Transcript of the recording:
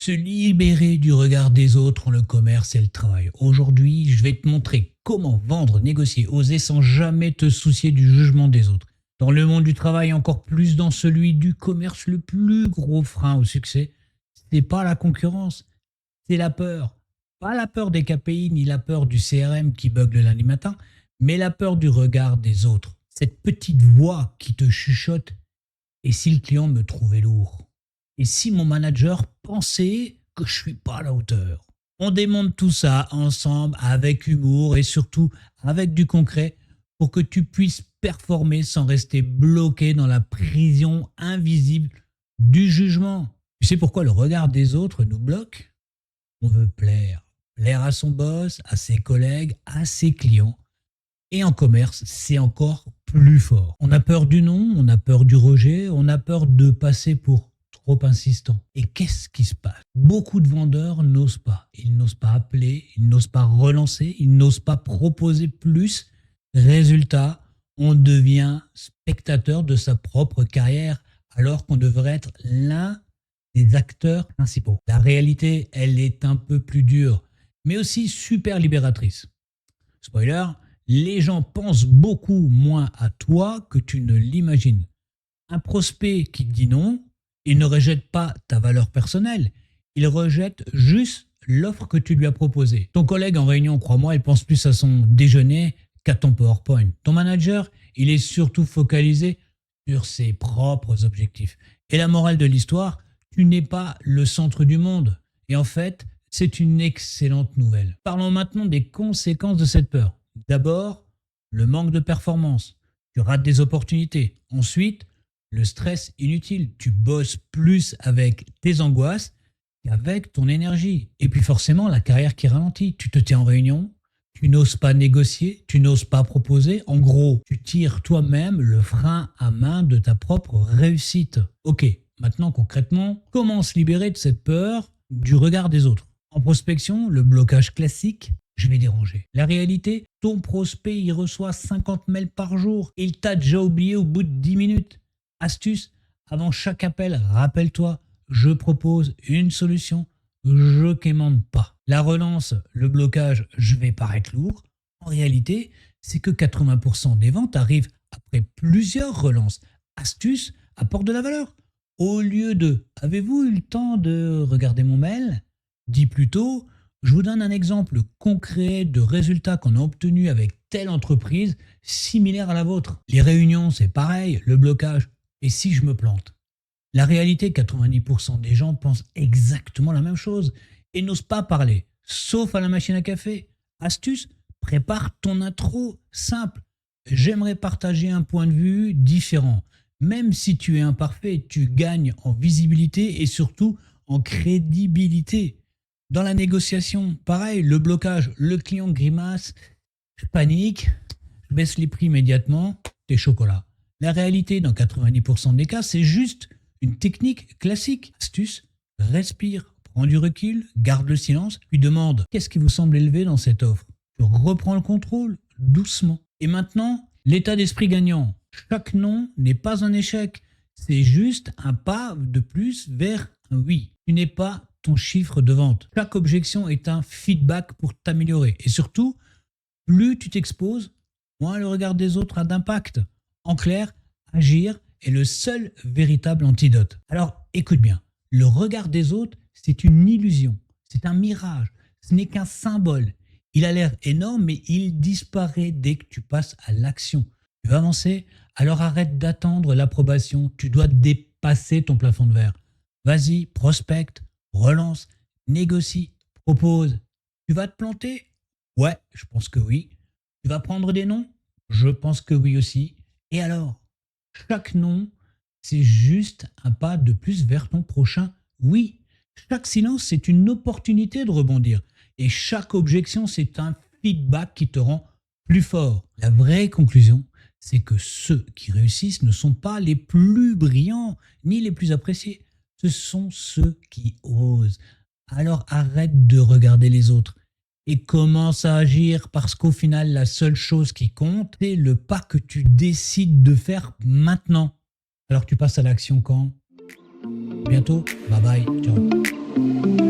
Se libérer du regard des autres dans le commerce et le travail. Aujourd'hui, je vais te montrer comment vendre, négocier, oser sans jamais te soucier du jugement des autres. Dans le monde du travail, encore plus dans celui du commerce, le plus gros frein au succès, c'est pas la concurrence, c'est la peur. Pas la peur des KPI ni la peur du CRM qui bug le lundi matin, mais la peur du regard des autres. Cette petite voix qui te chuchote: et si le client me trouvait lourd? Et si mon manager pensait que je suis pas à la hauteur? On démonte tout ça ensemble avec humour et surtout avec du concret pour que tu puisses performer sans rester bloqué dans la prison invisible du jugement. Tu sais pourquoi le regard des autres nous bloque? On veut plaire. Plaire à son boss, à ses collègues, à ses clients. Et en commerce, c'est encore plus fort. On a peur du non, on a peur du rejet, on a peur de passer pour trop insistant. Et qu'est-ce qui se passe? Beaucoup de vendeurs n'osent pas. Ils n'osent pas appeler, ils n'osent pas relancer, ils n'osent pas proposer plus. Résultat, on devient spectateur de sa propre carrière alors qu'on devrait être l'un des acteurs principaux. La réalité, elle est un peu plus dure, mais aussi super libératrice. Spoiler, les gens pensent beaucoup moins à toi que tu ne l'imagines. Un prospect qui te dit non, il ne rejette pas ta valeur personnelle, il rejette juste l'offre que tu lui as proposée. Ton collègue en réunion, crois-moi, il pense plus à son déjeuner qu'à ton PowerPoint. Ton manager, il est surtout focalisé sur ses propres objectifs. Et la morale de l'histoire, tu n'es pas le centre du monde. Et en fait, c'est une excellente nouvelle. Parlons maintenant des conséquences de cette peur. D'abord, le manque de performance. Tu rates des opportunités. Ensuite, le stress inutile. Tu bosses plus avec tes angoisses qu'avec ton énergie. Et puis forcément, la carrière qui ralentit. Tu te tiens en réunion, tu n'oses pas négocier, tu n'oses pas proposer. En gros, tu tires toi-même le frein à main de ta propre réussite. Ok, maintenant concrètement, comment se libérer de cette peur du regard des autres? En prospection, le blocage classique: je vais déranger. La réalité, ton prospect, il reçoit 50 mails par jour. Il t'a déjà oublié au bout de 10 minutes. Astuce, avant chaque appel, rappelle-toi, je propose une solution, je quémande pas. La relance, le blocage, je vais paraître lourd. En réalité, c'est que 80% des ventes arrivent après plusieurs relances. Astuce, apporte de la valeur. Au lieu de: avez-vous eu le temps de regarder mon mail? Dis plutôt: je vous donne un exemple concret de résultats qu'on a obtenus avec telle entreprise similaire à la vôtre. Les réunions, c'est pareil, le blocage. Et si je me plante? La réalité, 90% des gens pensent exactement la même chose et n'osent pas parler, sauf à la machine à café. Astuce, prépare ton intro simple. J'aimerais partager un point de vue différent. Même si tu es imparfait, tu gagnes en visibilité et surtout en crédibilité. Dans la négociation, pareil, le blocage, le client grimace, je panique, je baisse les prix immédiatement, tes chocolats. La réalité, dans 90% des cas, c'est juste une technique classique. Astuce, respire, prends du recul, garde le silence, puis demande: qu'est-ce qui vous semble élevé dans cette offre? Tu reprends le contrôle, doucement. Et maintenant, l'état d'esprit gagnant. Chaque non n'est pas un échec, c'est juste un pas de plus vers un oui. Tu n'es pas ton chiffre de vente. Chaque objection est un feedback pour t'améliorer. Et surtout, plus tu t'exposes, moins le regard des autres a d'impact. En clair, agir est le seul véritable antidote. Alors, écoute bien, le regard des autres, c'est une illusion, c'est un mirage, ce n'est qu'un symbole. Il a l'air énorme, mais il disparaît dès que tu passes à l'action. Tu veux avancer? Alors arrête d'attendre l'approbation, tu dois dépasser ton plafond de verre. Vas-y, prospecte, relance, négocie, propose. Tu vas te planter? Ouais, je pense que oui. Tu vas prendre des noms? Je pense que oui aussi. Et alors? Chaque non, c'est juste un pas de plus vers ton prochain oui. Chaque silence, c'est une opportunité de rebondir. Et chaque objection, c'est un feedback qui te rend plus fort. La vraie conclusion, c'est que ceux qui réussissent ne sont pas les plus brillants ni les plus appréciés. Ce sont ceux qui osent. Alors arrête de regarder les autres et commence à agir, parce qu'au final, la seule chose qui compte, c'est le pas que tu décides de faire maintenant. Alors tu passes à l'action quand? Bientôt? Bye bye, ciao.